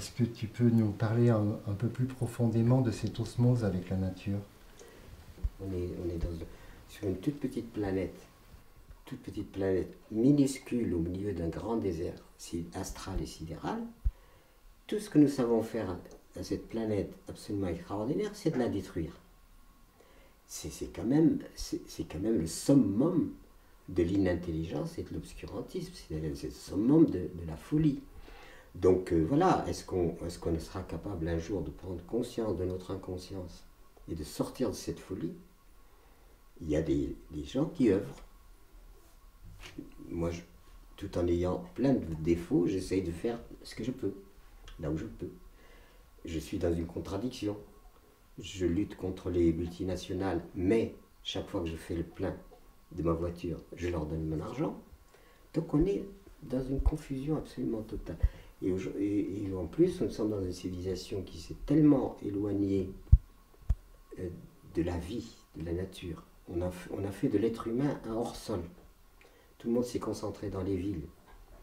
Est-ce que tu peux nous parler un peu plus profondément de cette osmose avec la nature? On est sur une toute petite planète minuscule au milieu d'un grand désert astral et sidéral. Tout ce que nous savons faire à cette planète absolument extraordinaire, c'est de la détruire. C'est quand même le summum de l'inintelligence et de l'obscurantisme, c'est le summum de la folie. Donc voilà, est-ce qu'on sera capable un jour de prendre conscience de notre inconscience et de sortir de cette folie? Il y a des gens qui œuvrent. Moi, tout en ayant plein de défauts, j'essaye de faire ce que je peux, là où je peux. Je suis dans une contradiction. Je lutte contre les multinationales, mais chaque fois que je fais le plein de ma voiture, je leur donne mon argent. Donc on est dans une confusion absolument totale. Et en plus, nous sommes dans une civilisation qui s'est tellement éloignée de la vie, de la nature. On a fait de l'être humain un hors-sol. Tout le monde s'est concentré dans les villes,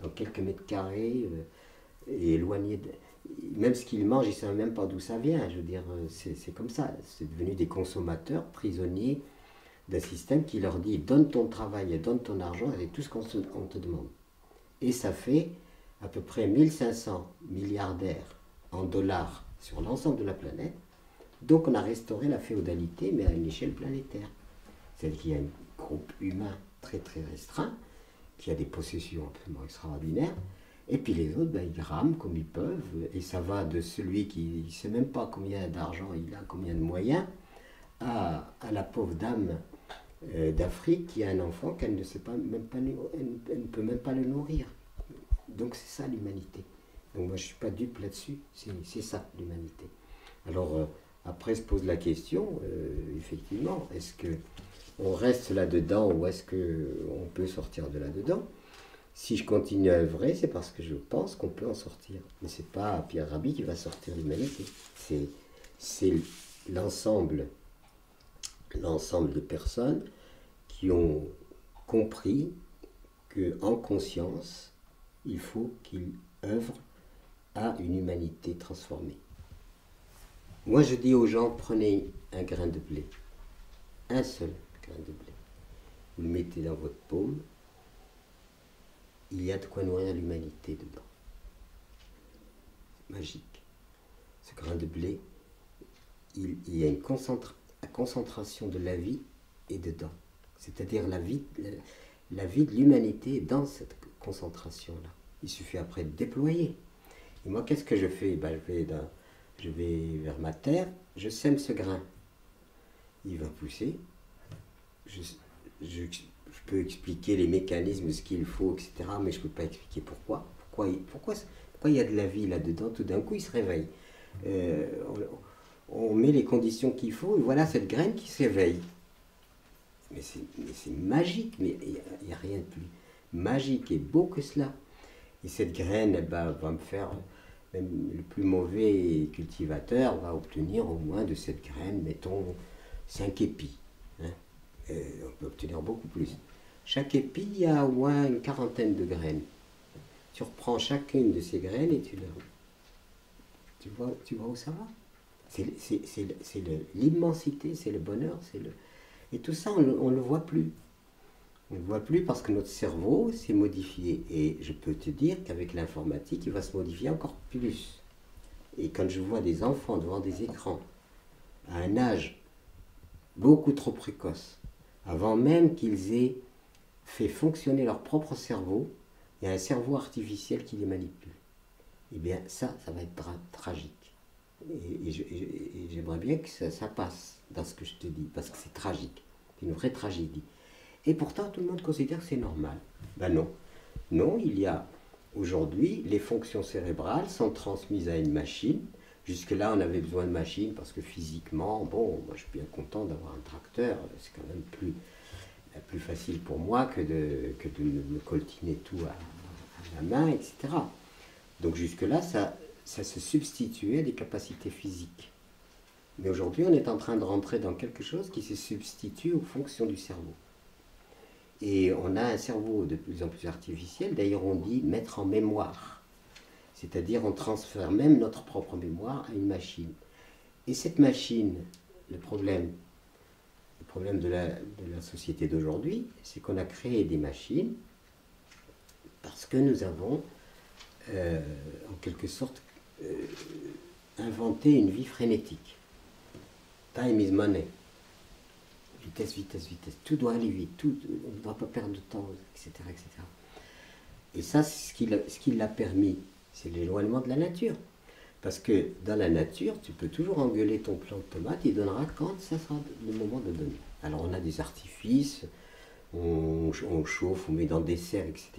dans quelques mètres carrés, et éloigné de... Même ce qu'ils mangent, ils ne savent même pas d'où ça vient. Je veux dire, c'est comme ça. C'est devenu des consommateurs prisonniers d'un système qui leur dit « donne ton travail et donne ton argent, c'est tout ce qu'on te demande ». Et ça fait à peu près 1500 milliardaires en dollars sur l'ensemble de la planète. Donc on a restauré la féodalité, mais à une échelle planétaire. C'est-à-dire qu'il y a un groupe humain très très restreint, qui a des possessions absolument extraordinaires, et puis les autres, ben, ils rament comme ils peuvent, et ça va de celui qui ne sait même pas combien d'argent il a, combien de moyens, à la pauvre dame d'Afrique qui a un enfant qu'elle ne sait pas, elle ne peut même pas le nourrir. Donc c'est ça l'humanité. Donc moi je ne suis pas dupe là-dessus, c'est ça l'humanité. Alors après se pose la question, effectivement, est-ce qu'on reste là-dedans ou est-ce qu'on peut sortir de là-dedans? Si je continue à œuvrer, c'est parce que je pense qu'on peut en sortir. Mais ce n'est pas Pierre Rabhi qui va sortir l'humanité. C'est l'ensemble de personnes qui ont compris qu'en conscience, il faut qu'ils œuvrent à une humanité transformée. Moi, je dis aux gens, prenez un grain de blé, un seul grain de blé. Vous le mettez dans votre paume, il y a de quoi nourrir l'humanité dedans. C'est magique. Ce grain de blé, il y a une concentration de la vie est dedans. C'est-à-dire la vie de l'humanité est dans cette concentration-là. Il suffit après de déployer. Et moi, qu'est-ce que je fais? Ben, je vais vers ma terre, je sème ce grain. Il va pousser. Je peux expliquer les mécanismes, ce qu'il faut, etc. Mais je ne peux pas expliquer pourquoi. Pourquoi il y a de la vie là-dedans? Tout d'un coup, il se réveille. On met les conditions qu'il faut, et voilà cette graine qui s'éveille. Mais c'est magique, mais il n'y a rien de plus magique et beau que cela. Et cette graine, va me faire, même le plus mauvais cultivateur va obtenir au moins de cette graine, mettons, 5 épis. Hein. On peut obtenir beaucoup plus. Chaque épi, il y a au moins une quarantaine de graines. Tu reprends chacune de ces graines et tu vois où ça va. C'est l'immensité, c'est le bonheur, et tout ça, on ne le voit plus. On ne le voit plus parce que notre cerveau s'est modifié. Et je peux te dire qu'avec l'informatique, il va se modifier encore plus. Et quand je vois des enfants devant des écrans, à un âge beaucoup trop précoce, avant même qu'ils aient fait fonctionner leur propre cerveau, il y a un cerveau artificiel qui les manipule. Eh bien, ça va être tragique. Et j'aimerais bien que ça passe dans ce que je te dis, parce que c'est tragique. C'est une vraie tragédie. Et pourtant, tout le monde considère que c'est normal. Ben non. Non, il y a aujourd'hui, les fonctions cérébrales sont transmises à une machine. Jusque-là, on avait besoin de machines parce que physiquement, bon, moi je suis bien content d'avoir un tracteur. C'est quand même plus facile pour moi que de me coltiner tout à la main, etc. Donc jusque-là, ça se substituait à des capacités physiques. Mais aujourd'hui, on est en train de rentrer dans quelque chose qui se substitue aux fonctions du cerveau. Et on a un cerveau de plus en plus artificiel. D'ailleurs, on dit mettre en mémoire. C'est-à-dire on transfère même notre propre mémoire à une machine. Et cette machine, le problème de la société d'aujourd'hui, c'est qu'on a créé des machines parce que nous avons, en quelque sorte, inventé une vie frénétique. Time is money. Vitesse, vitesse, vitesse. Tout doit aller vite, on ne doit pas perdre de temps, etc. etc. Et ça, c'est ce qui l'a permis, c'est l'éloignement de la nature. Parce que dans la nature, tu peux toujours engueuler ton plant de tomate, il donnera quand ça sera le moment de donner. Alors on a des artifices, on chauffe, on met dans des serres, etc.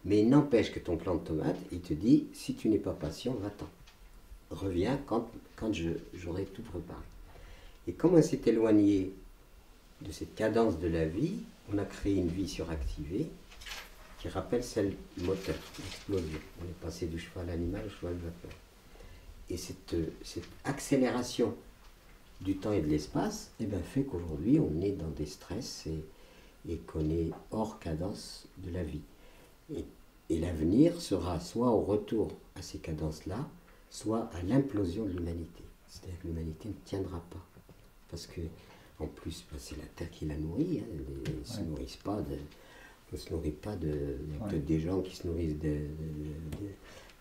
Mais il n'empêche que ton plant de tomate, il te dit, si tu n'es pas patient, va-t'en. Reviens quand j'aurai tout préparé. Et comme on s'est éloigné de cette cadence de la vie, on a créé une vie suractivée qui rappelle celle du moteur, l'explosion. On est passé du cheval animal au cheval vapeur. Et cette accélération du temps et de l'espace fait qu'aujourd'hui on est dans des stress et qu'on est hors cadence de la vie. Et l'avenir sera soit au retour à ces cadences-là, soit à l'implosion de l'humanité. C'est-à-dire que l'humanité ne tiendra pas. Parce que, en plus, c'est la Terre qui la nourrit. Hein. Elle ne se nourrissent pas on ne se nourrit pas peut-être des gens qui se nourrissent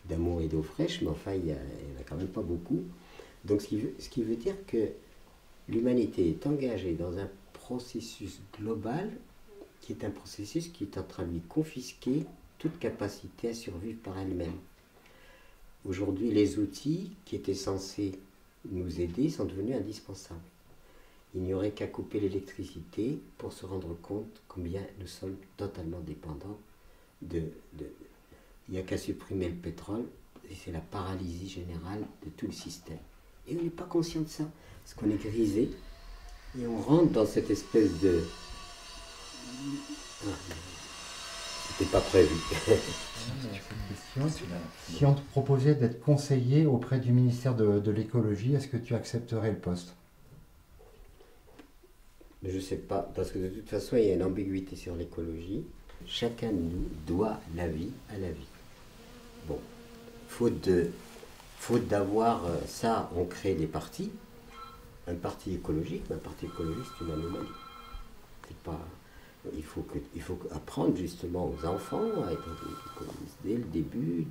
d'amour et d'eau fraîche, mais enfin, il n'y en a quand même pas beaucoup. Donc, ce qui veut dire que l'humanité est engagée dans un processus global qui est un processus qui est en train de lui confisquer toute capacité à survivre par elle-même. Aujourd'hui, les outils qui étaient censés nous aider sont devenus indispensables. Il n'y aurait qu'à couper l'électricité pour se rendre compte combien nous sommes totalement dépendants il n'y a qu'à supprimer le pétrole, et c'est la paralysie générale de tout le système. Et on n'est pas conscient de ça, parce qu'on est grisé, et on rentre dans cette espèce de... C'était pas prévu. Si on te proposait d'être conseiller auprès du ministère de l'écologie, est-ce que tu accepterais le poste? Je ne sais pas, parce que de toute façon, il y a une ambiguïté sur l'écologie. Chacun de nous doit la vie à la vie. Bon, faute d'avoir ça, on crée des partis. Un parti écologique, mais un parti écologiste, c'est une anomalie. C'est pas... Il faut apprendre justement aux enfants à être écologistes dès le début,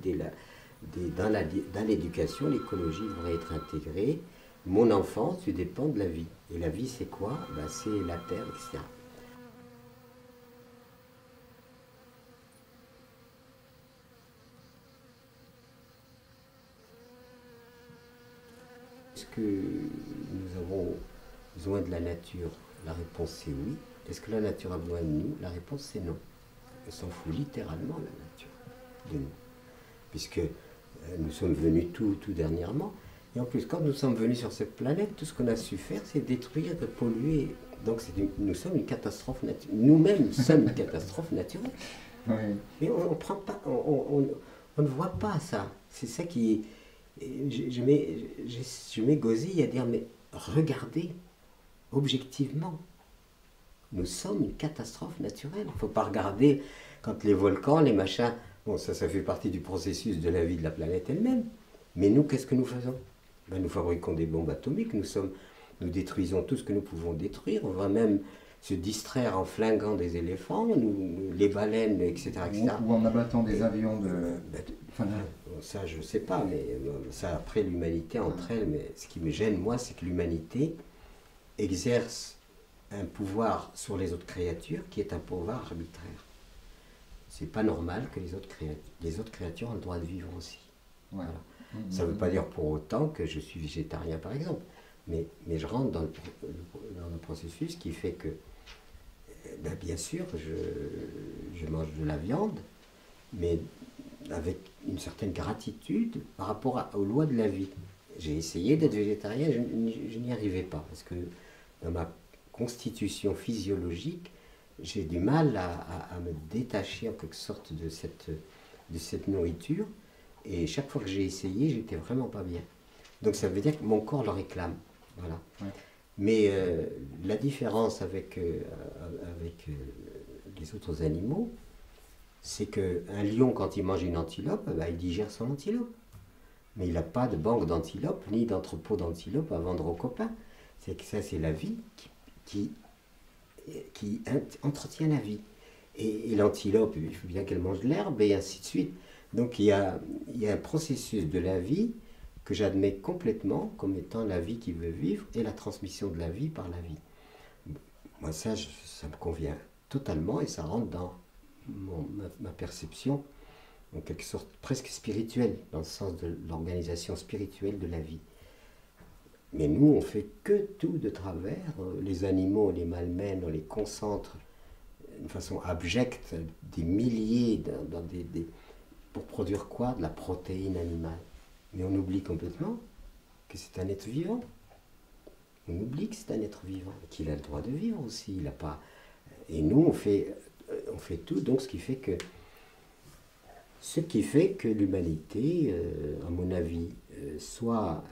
dans l'éducation, l'écologie devrait être intégrée. Mon enfance, tu dépends de la vie. Et la vie, c'est quoi? C'est la terre, etc. Est-ce que nous avons besoin de la nature? La réponse c'est oui. Est-ce que la nature a besoin de nous? La réponse c'est non. Elle s'en fout littéralement, la nature, de nous. Puisque nous sommes venus tout dernièrement. Et en plus, quand nous sommes venus sur cette planète, tout ce qu'on a su faire, c'est détruire, de polluer. Donc nous sommes une catastrophe naturelle. Nous-mêmes sommes une catastrophe naturelle. Oui. Mais on prend pas, on ne voit pas ça. C'est ça qui... Je m'égosille à dire, mais regardez, objectivement, nous sommes une catastrophe naturelle. Il ne faut pas regarder quand les volcans, les machins... Bon, ça fait partie du processus de la vie de la planète elle-même. Mais nous, qu'est-ce que nous faisons? Nous fabriquons des bombes atomiques, nous détruisons tout ce que nous pouvons détruire, on va même se distraire en flinguant des éléphants, les baleines, etc. Ou en abattant des avions de... Ça, je ne sais pas, mais ça, après, l'humanité entre elles, mais ce qui me gêne, moi, c'est que l'humanité exerce un pouvoir sur les autres créatures qui est un pouvoir arbitraire. C'est pas normal que les autres créatures ont le droit de vivre aussi. Ouais. Voilà. Ça ne veut pas dire pour autant que je suis végétarien, par exemple. Mais je rentre dans le processus qui fait que, bien sûr, je mange de la viande, mais avec une certaine gratitude par rapport aux lois de la vie. J'ai essayé d'être végétarien, je n'y arrivais pas, parce que dans ma constitution physiologique, j'ai du mal à me détacher en quelque sorte de cette nourriture. Et chaque fois que j'ai essayé, j'étais vraiment pas bien. Donc ça veut dire que mon corps le réclame. Voilà. Ouais. Mais la différence avec les autres animaux, c'est qu'un lion, quand il mange une antilope, il digère son antilope. Mais il n'a pas de banque d'antilopes, ni d'entrepôt d'antilopes à vendre aux copains. C'est que ça, c'est la vie qui entretient la vie. Et l'antilope, il faut bien qu'elle mange de l'herbe, et ainsi de suite. Donc il y a un processus de la vie que j'admets complètement comme étant la vie qui veut vivre et la transmission de la vie par la vie. Moi, ça me convient totalement, et ça rentre dans ma perception, en quelque sorte presque spirituelle, dans le sens de l'organisation spirituelle de la vie. Mais nous, on fait que tout de travers. Les animaux, on les malmène, on les concentre d'une façon abjecte, des milliers pour produire quoi? De la protéine animale. Mais on oublie complètement que c'est un être vivant. On oublie que c'est un être vivant, qu'il a le droit de vivre aussi. Il a pas... Et nous, on fait tout, donc ce qui fait que l'humanité, à mon avis, soit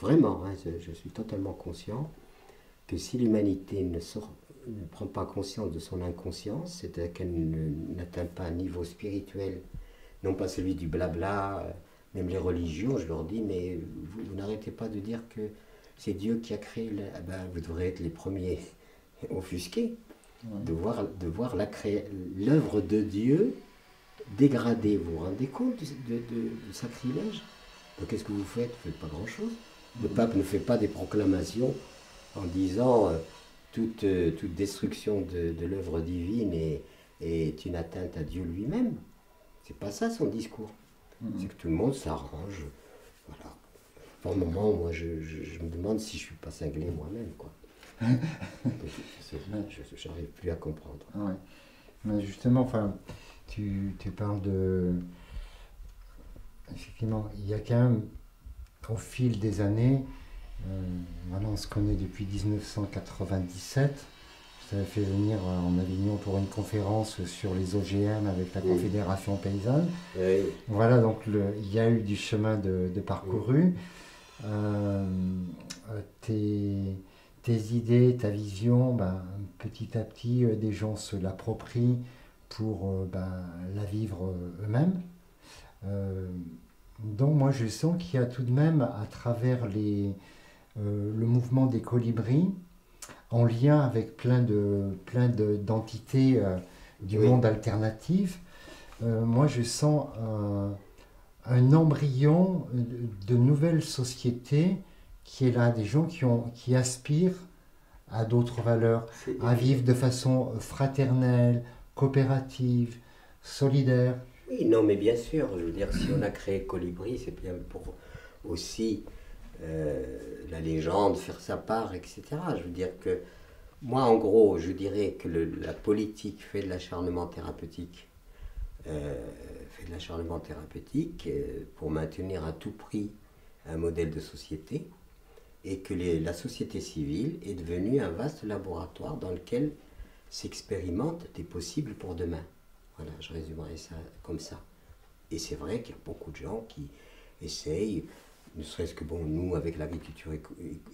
vraiment, hein, je suis totalement conscient que si l'humanité ne prend pas conscience de son inconscience, c'est-à-dire qu'elle n'atteint pas un niveau spirituel, non pas celui du blabla, même les religions, je leur dis, mais vous n'arrêtez pas de dire que c'est Dieu qui a créé, vous devrez être les premiers offusqués, de voir l'œuvre de Dieu dégradée. Vous vous rendez compte du sacrilège? Donc qu'est-ce que vous faites? Vous ne faites pas grand-chose. Le pape ne fait pas des proclamations en disant toute destruction de l'œuvre divine est une atteinte à Dieu lui-même. C'est pas ça son discours. C'est que tout le monde s'arrange. Voilà. Pour le moment, moi, je me demande si je suis pas cinglé moi-même, quoi. Je n'arrive plus à comprendre. Ouais. Mais justement, enfin, tu parles de... Effectivement, il y a quand même, au fil des années, voilà, on se connaît depuis 1997. Je t'avais fait venir en Avignon pour une conférence sur les OGM avec la Confédération paysanne. Oui. Voilà, donc il y a eu du chemin de parcouru. Tes idées, ta vision, petit à petit, des gens se l'approprient pour la vivre eux-mêmes. Donc moi je sens qu'il y a tout de même à travers le mouvement des colibris, en lien avec plein d'entités du monde alternatif, moi je sens un embryon de nouvelles sociétés qui est là, des gens qui aspirent à d'autres valeurs, à vivre de façon fraternelle, coopérative, solidaire. Oui, non, mais bien sûr, je veux dire, si on a créé Colibri, c'est bien pour aussi la légende faire sa part, etc. Je veux dire que, moi, en gros, je dirais que la politique fait de l'acharnement thérapeutique, pour maintenir à tout prix un modèle de société, et que la société civile est devenue un vaste laboratoire dans lequel s'expérimentent des possibles pour demain. Voilà, je résumerai ça comme ça. Et c'est vrai qu'il y a beaucoup de gens qui essayent, ne serait-ce que, nous, avec l'agriculture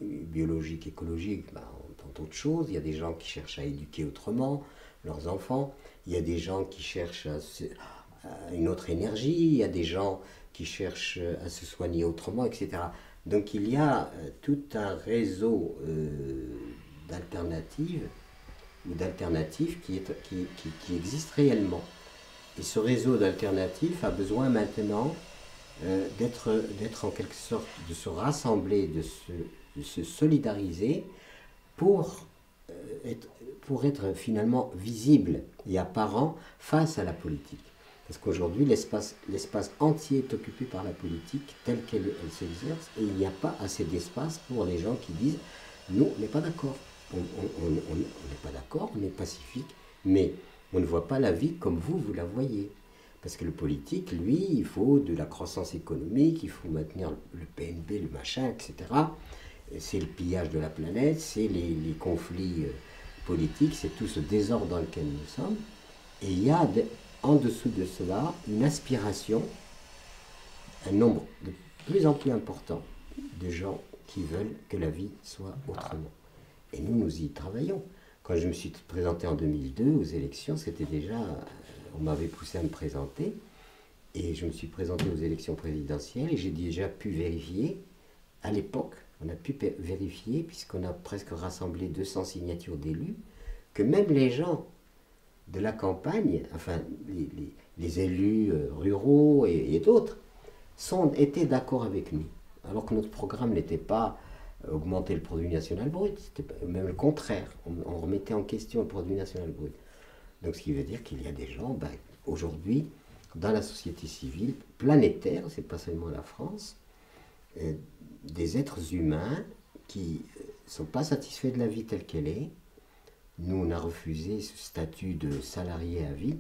biologique, écologique, on entend d'autres choses. Il y a des gens qui cherchent à éduquer autrement leurs enfants. Il y a des gens qui cherchent à une autre énergie. Il y a des gens qui cherchent à se soigner autrement, etc. Donc il y a tout un réseau d'alternatives qui existe réellement. Et ce réseau d'alternatives a besoin maintenant d'être en quelque sorte, de se rassembler, de se solidariser pour être finalement visible et apparent face à la politique. Parce qu'aujourd'hui, l'espace entier est occupé par la politique telle qu'elle s'exerce, et il n'y a pas assez d'espace pour les gens qui disent « nous, on n'est pas d'accord, on n'est pas d'accord, on est pacifique, mais on ne voit pas la vie comme vous la voyez ». Parce que le politique, lui, il faut de la croissance économique, il faut maintenir le PNB, le machin, etc. C'est le pillage de la planète, c'est les conflits politiques, c'est tout ce désordre dans lequel nous sommes. Et il y a en dessous de cela une aspiration, un nombre de plus en plus important de gens qui veulent que la vie soit autrement. Et nous y travaillons. Quand je me suis présenté en 2002 aux élections, c'était déjà... on m'avait poussé à me présenter. Et je me suis présenté aux élections présidentielles et j'ai déjà pu vérifier, à l'époque, on a pu vérifier, puisqu'on a presque rassemblé 200 signatures d'élus, que même les gens de la campagne, enfin les élus ruraux et d'autres, étaient d'accord avec nous. Alors que notre programme n'était pas augmenter le produit national brut, c'était même le contraire. On remettait en question le produit national brut. Donc ce qui veut dire qu'il y a des gens, aujourd'hui, dans la société civile planétaire, c'est pas seulement la France, des êtres humains qui ne sont pas satisfaits de la vie telle qu'elle est. Nous, on a refusé ce statut de salarié à vie,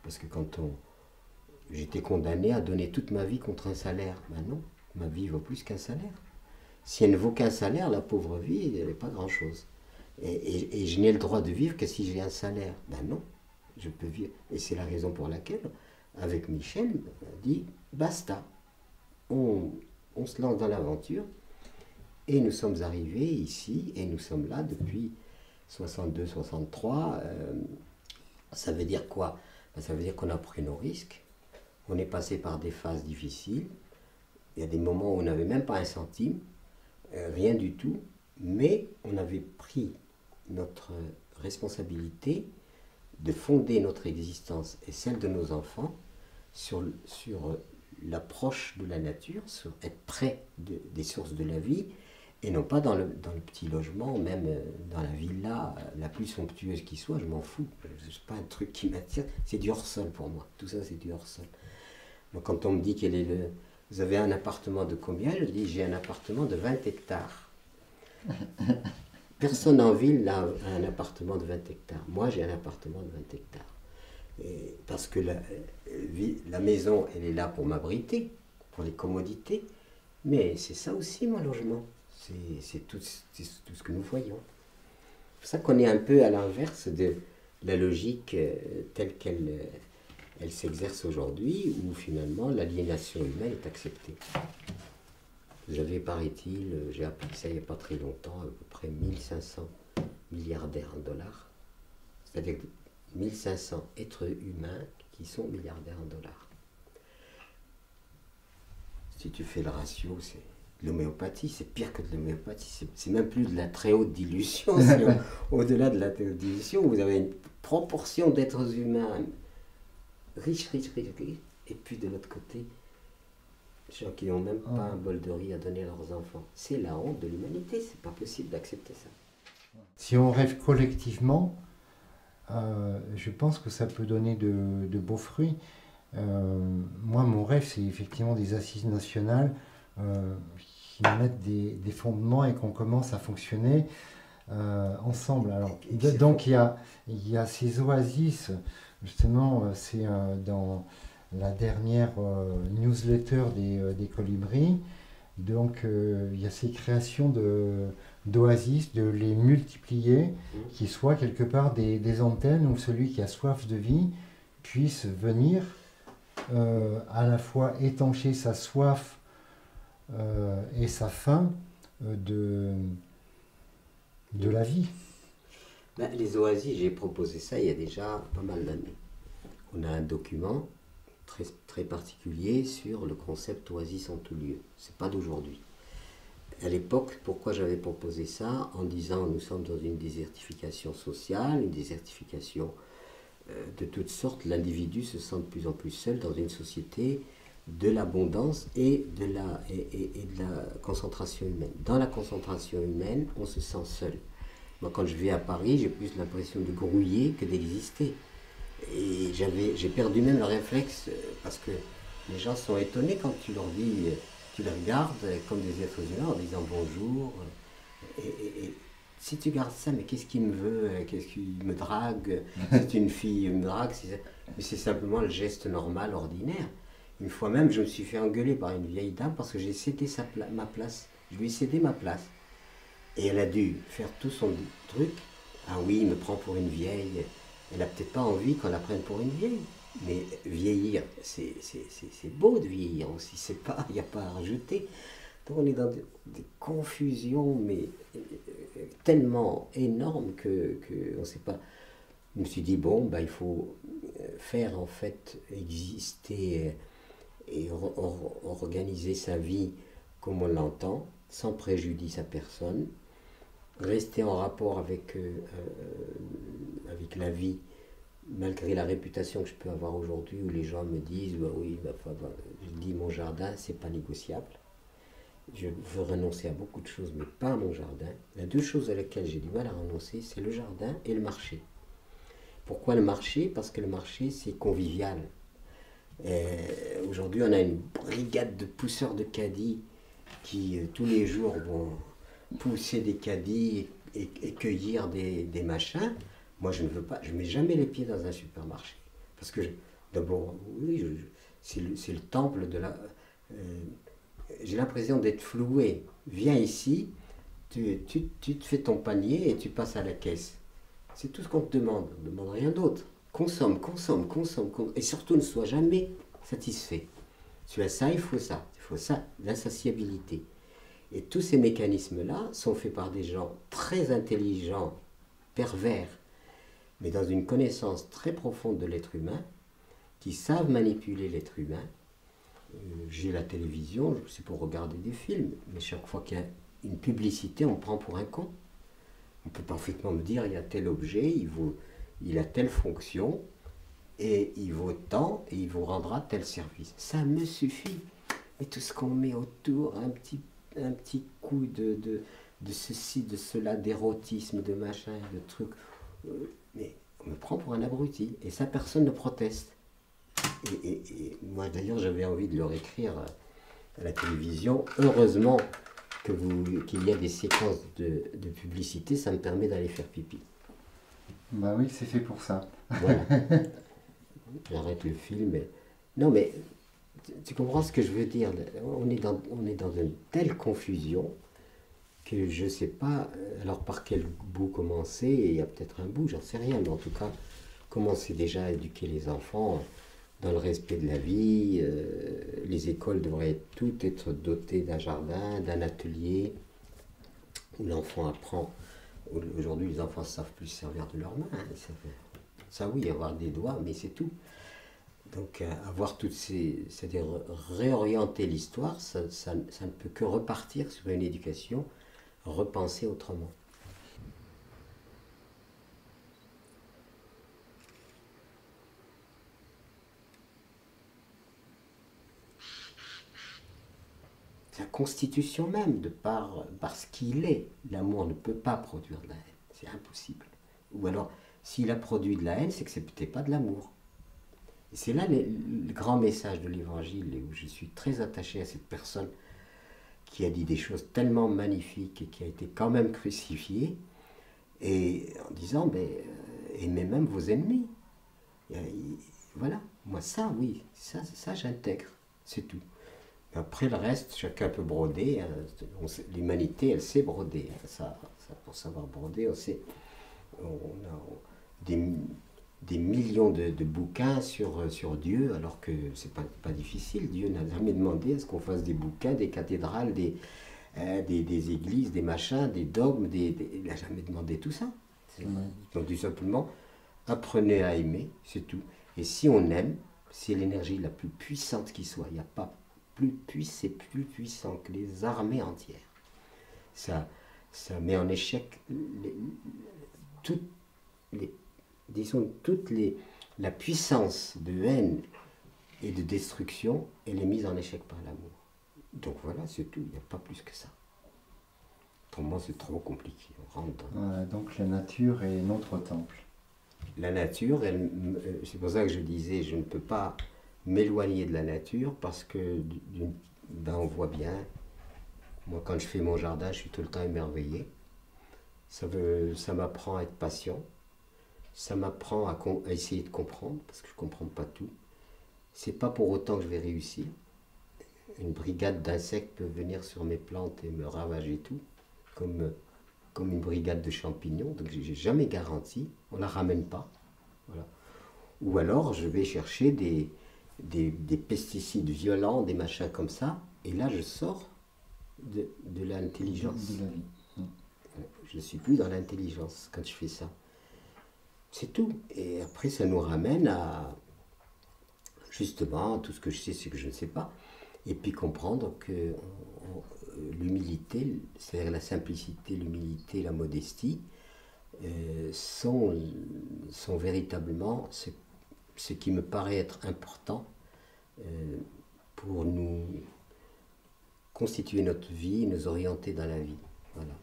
parce que j'étais condamné à donner toute ma vie contre un salaire. Ben non, ma vie vaut plus qu'un salaire. Si elle ne vaut qu'un salaire, la pauvre vie, elle n'est pas grand-chose. Et je n'ai le droit de vivre que si j'ai un salaire. Ben non, je peux vivre. Et c'est la raison pour laquelle, avec Michel, on a dit basta. On se lance dans l'aventure. Et nous sommes arrivés ici, et nous sommes là depuis 62-63. Ça veut dire quoi? Ça veut dire qu'on a pris nos risques. On est passé par des phases difficiles. Il y a des moments où on n'avait même pas un centime, rien du tout, mais on avait pris notre responsabilité de fonder notre existence et celle de nos enfants sur l'approche de la nature, sur être près des sources de la vie, et non pas dans le petit logement, même dans la villa la plus somptueuse qui soit, je m'en fous. C'est pas un truc qui m'attire, c'est du hors-sol pour moi. Tout ça, c'est du hors-sol. Donc quand on me dit vous avez un appartement de combien? Je dis j'ai un appartement de 20 hectares. Personne en ville a un appartement de 20 hectares. Moi, j'ai un appartement de 20 hectares. Parce que la maison, elle est là pour m'abriter, pour les commodités. Mais c'est ça aussi, mon logement. C'est tout ce que nous voyons. C'est pour ça qu'on est un peu à l'inverse de la logique telle qu'elle s'exerce aujourd'hui, où finalement l'aliénation humaine est acceptée. J'avais, paraît-il, j'ai appris ça il n'y a pas très longtemps, à peu près 1500 milliardaires en dollars. C'est-à-dire 1500 êtres humains qui sont milliardaires en dollars. Si tu fais le ratio, c'est l'homéopathie, c'est pire que de l'homéopathie. C'est même plus de la très haute dilution. Au-delà de la très haute dilution, vous avez une proportion d'êtres humains riches, et puis de l'autre côté, des gens qui n'ont même pas un bol de riz à donner à leurs enfants. C'est la honte de l'humanité, c'est pas possible d'accepter ça. Si on rêve collectivement, je pense que ça peut donner de beaux fruits. Moi, mon rêve, c'est effectivement des assises nationales qui mettent des fondements et qu'on commence à fonctionner ensemble. Alors, donc, il y a ces oasis, justement, c'est dans la dernière newsletter des Colibris. Donc, il y a ces créations d'oasis, de les multiplier, qui soient quelque part des antennes où celui qui a soif de vie puisse venir à la fois étancher sa soif et sa faim de la vie. Les oasis, j'ai proposé ça il y a déjà pas mal d'années. On a un document très, très particulier sur le concept oasis en tout lieu. C'est pas d'aujourd'hui. À l'époque, pourquoi j'avais proposé ça? En disant nous sommes dans une désertification sociale, une désertification de toutes sortes. L'individu se sent de plus en plus seul dans une société de l'abondance et de la concentration humaine. Dans la concentration humaine, on se sent seul. Moi, quand je vais à Paris, j'ai plus l'impression de grouiller que d'exister. Et j'ai perdu même le réflexe, parce que les gens sont étonnés quand tu leur dis, tu les regardes comme des êtres humains en disant bonjour. Et si tu gardes ça, mais qu'est-ce qu'il me veut? Qu'est-ce qu'il me drague? C'est une fille me drague? Mais c'est simplement le geste normal, ordinaire. Une fois même, je me suis fait engueuler par une vieille dame parce que j'ai cédé ma place. Je lui ai cédé ma place. Et elle a dû faire tout son truc. Ah oui, il me prend pour une vieille. Elle n'a peut-être pas envie qu'on la prenne pour une vieille. Mais vieillir, c'est beau de vieillir aussi. Il n'y a pas à rajouter. Donc on est dans des confusions, mais tellement énormes qu'on ne sait pas. Je me suis dit, bon, il faut faire en fait exister et organiser sa vie comme on l'entend, sans préjudice à personne, rester en rapport avec la vie, malgré la réputation que je peux avoir aujourd'hui, où les gens me disent bah oui, je dis mon jardin, c'est pas négociable. Je veux renoncer à beaucoup de choses, mais pas à mon jardin. Il y a deux choses à lesquelles j'ai du mal à renoncer, c'est le jardin et le marché. Pourquoi le marché? Parce que le marché, c'est convivial. Aujourd'hui, on a une brigade de pousseurs de caddies qui, tous les jours, vont pousser des caddies et cueillir des machins. Moi, je ne veux pas, je ne mets jamais les pieds dans un supermarché. Parce que, d'abord, oui, c'est le temple de la... j'ai l'impression d'être floué. Viens ici, tu te fais ton panier et tu passes à la caisse. C'est tout ce qu'on te demande. On ne demande rien d'autre. Consomme. Et surtout, ne sois jamais satisfait. Tu as ça, il faut ça. Il faut ça, l'insatiabilité. Et tous ces mécanismes-là sont faits par des gens très intelligents, pervers, mais dans une connaissance très profonde de l'être humain, qui savent manipuler l'être humain. J'ai la télévision, c'est pour regarder des films, mais chaque fois qu'il y a une publicité, on me prend pour un con. On peut parfaitement me dire, il y a tel objet, il a telle fonction, et il vaut tant, et il vous rendra tel service. Ça me suffit. Mais tout ce qu'on met autour, un petit coup de ceci, de cela, d'érotisme, de machin, de trucs, mais on me prend pour un abruti, et ça, personne ne proteste. Et moi d'ailleurs j'avais envie de leur écrire à la télévision, heureusement qu'il y a des séquences de publicité, ça me permet d'aller faire pipi. Bah oui, c'est fait pour ça. Voilà. J'arrête le film. Non mais, tu comprends ce que je veux dire? On est dans une telle confusion que je ne sais pas, alors par quel bout commencer, et il y a peut-être un bout, j'en sais rien, mais en tout cas, commencer déjà à éduquer les enfants dans le respect de la vie. Les écoles devraient toutes être dotées d'un jardin, d'un atelier, où l'enfant apprend. Aujourd'hui, les enfants ne savent plus se servir de leurs mains. Ça oui, avoir des doigts, mais c'est tout. Donc avoir toutes c'est-à-dire réorienter l'histoire, ça ne peut que repartir sur une éducation repensée autrement. La constitution même, parce qu'il est, l'amour ne peut pas produire de la haine, c'est impossible. Ou alors, s'il a produit de la haine, c'est que ce n'était pas de l'amour. Et c'est là le grand message de l'Évangile, où je suis très attaché à cette personne qui a dit des choses tellement magnifiques et qui a été quand même crucifiée, et en disant, aimez même vos ennemis. Voilà, moi ça, oui, ça j'intègre, c'est tout. Après le reste, chacun peut broder. L'humanité, elle sait broder. Pour savoir broder, on a des millions de bouquins sur Dieu, alors que c'est pas difficile. Dieu n'a jamais demandé à ce qu'on fasse des bouquins, des cathédrales, des églises, des machins, des dogmes. Il n'a jamais demandé tout ça. Donc tout simplement, apprenez à aimer, c'est tout. Et si on aime, c'est l'énergie la plus puissante qui soit. Il n'y a pas c'est plus puissant que les armées entières. Ça met en échec toute la puissance de haine et de destruction, elle est mise en échec par l'amour. Donc voilà, c'est tout, il n'y a pas plus que ça. Autrement, c'est trop compliqué. On rentre dans... Donc la nature est notre temple. La nature, c'est pour ça que je disais, je ne peux pas m'éloigner de la nature, parce que on voit bien, moi quand je fais mon jardin, je suis tout le temps émerveillé. Ça m'apprend à être patient, ça m'apprend à essayer de comprendre, parce que je ne comprends pas tout. C'est pas pour autant que je vais réussir. Une brigade d'insectes peut venir sur mes plantes et me ravager tout, comme une brigade de champignons, donc j'ai jamais garanti, on ne la ramène pas. Voilà. Ou alors je vais chercher des pesticides violents, des machins comme ça, et là je sors de l'intelligence. De la vie. Je ne suis plus dans l'intelligence quand je fais ça. C'est tout. Et après ça nous ramène justement, tout ce que je sais, c'est que je ne sais pas. Et puis comprendre que l'humilité, c'est-à-dire la simplicité, l'humilité, la modestie, sont véritablement ce qui me paraît être important pour nous constituer notre vie, nous orienter dans la vie. Voilà.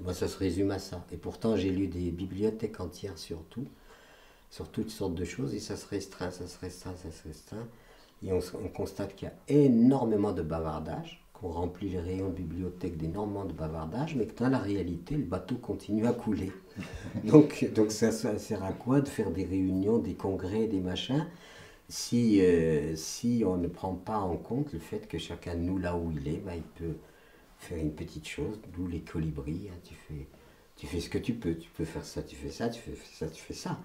Moi, ça se résume à ça. Et pourtant, j'ai lu des bibliothèques entières sur tout, sur toutes sortes de choses, et ça se restreint, ça se restreint, ça se restreint. Et on constate qu'il y a énormément de bavardage, qu'on remplit les rayons de bibliothèque d'énormément de bavardage, mais que dans la réalité, le bateau continue à couler. Donc ça sert à quoi de faire des réunions, des congrès, des machins, si on ne prend pas en compte le fait que chacun de nous, là où il est, bah, il peut faire une petite chose, d'où les colibris, hein, tu fais ce que tu peux faire ça, tu fais ça, tu fais ça, tu fais ça.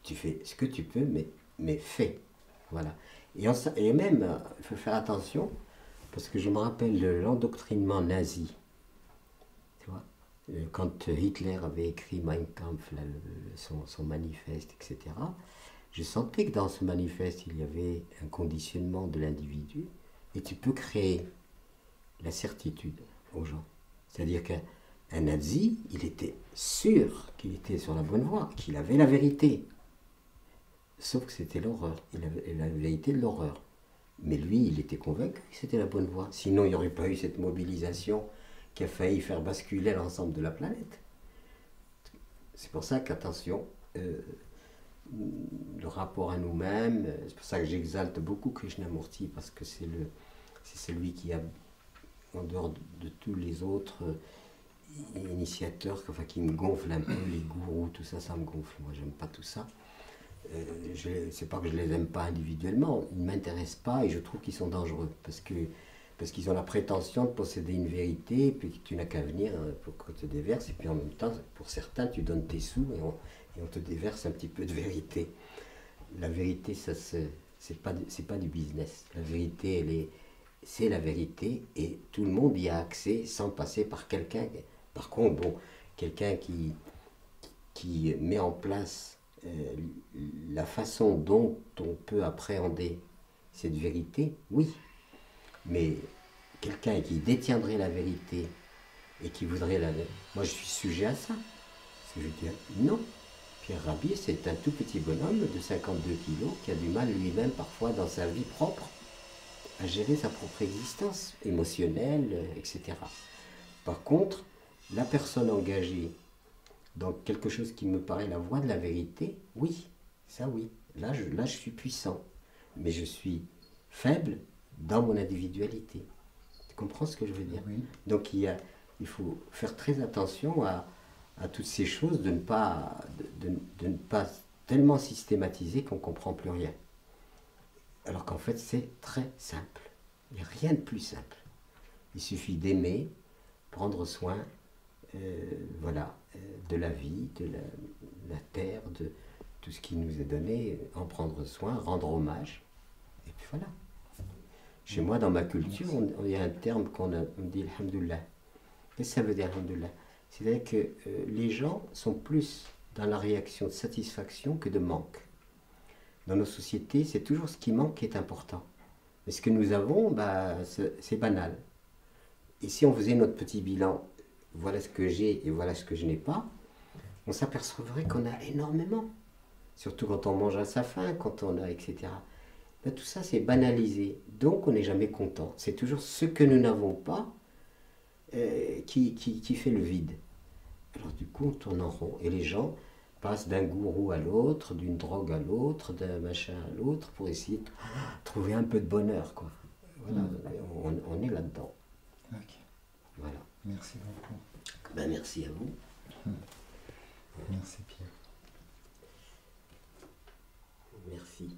Tu fais ce que tu peux, mais fais. Voilà. Et même, il faut faire attention, parce que je me rappelle de l'endoctrinement nazi. Tu vois, quand Hitler avait écrit Mein Kampf, là, son manifeste, etc., je sentais que dans ce manifeste, il y avait un conditionnement de l'individu, et tu peux créer la certitude aux gens. C'est-à-dire qu'un nazi, il était sûr qu'il était sur la bonne voie, qu'il avait la vérité. Sauf que c'était l'horreur, il avait la vérité de l'horreur. Mais lui, il était convaincu que c'était la bonne voie. Sinon, il n'y aurait pas eu cette mobilisation qui a failli faire basculer l'ensemble de la planète. C'est pour ça qu'attention, le rapport à nous-mêmes, c'est pour ça que j'exalte beaucoup Krishnamurti, parce que c'est celui qui a, en dehors de tous les autres initiateurs, enfin, qui me gonfle un peu, les gourous, tout ça, ça me gonfle. Moi, j'aime pas tout ça. C'est pas que je les aime pas individuellement, ils ne m'intéressent pas et je trouve qu'ils sont dangereux parce qu'ils ont la prétention de posséder une vérité et puis que tu n'as qu'à venir pour qu'on te déverse et puis en même temps pour certains tu donnes tes sous et on te déverse un petit peu de vérité. La vérité c'est pas du business, la vérité c'est la vérité et tout le monde y a accès sans passer par quelqu'un. Par contre bon, quelqu'un qui met en place la façon dont on peut appréhender cette vérité, oui. Mais quelqu'un qui détiendrait la vérité et qui voudrait la... Moi, je suis sujet à ça. Parce que je dis, non. Pierre Rabhi, c'est un tout petit bonhomme de 52 kilos qui a du mal lui-même parfois dans sa vie propre à gérer sa propre existence émotionnelle, etc. Par contre, la personne engagée dans quelque chose qui me paraît la voie de la vérité, oui, ça oui. Là, je suis puissant, mais je suis faible dans mon individualité. Tu comprends ce que je veux dire? Oui. Donc il faut faire très attention à toutes ces choses, de ne pas tellement systématiser qu'on ne comprend plus rien. Alors qu'en fait, c'est très simple. Il n'y a rien de plus simple. Il suffit d'aimer, prendre soin, de la vie, de la terre, de tout ce qui nous est donné, en prendre soin, rendre hommage, et puis voilà. Chez moi, dans ma culture, il y a un terme on dit Alhamdulillah. Qu'est-ce que ça veut dire Alhamdulillah? C'est-à-dire que les gens sont plus dans la réaction de satisfaction que de manque. Dans nos sociétés, c'est toujours ce qui manque qui est important. Mais ce que nous avons, c'est banal. Et si on faisait notre petit bilan, voilà ce que j'ai et voilà ce que je n'ai pas, on s'apercevrait qu'on a énormément. Surtout quand on mange à sa faim, quand on a, etc. Ben, tout ça, c'est banalisé. Donc, on n'est jamais content. C'est toujours ce que nous n'avons pas qui fait le vide. Alors, du coup, on tourne en rond. Et les gens passent d'un gourou à l'autre, d'une drogue à l'autre, d'un machin à l'autre, pour essayer de trouver un peu de bonheur, quoi. Voilà, on est là-dedans. Ok. Voilà. Merci beaucoup. Ben, merci à vous. Merci Pierre. Merci.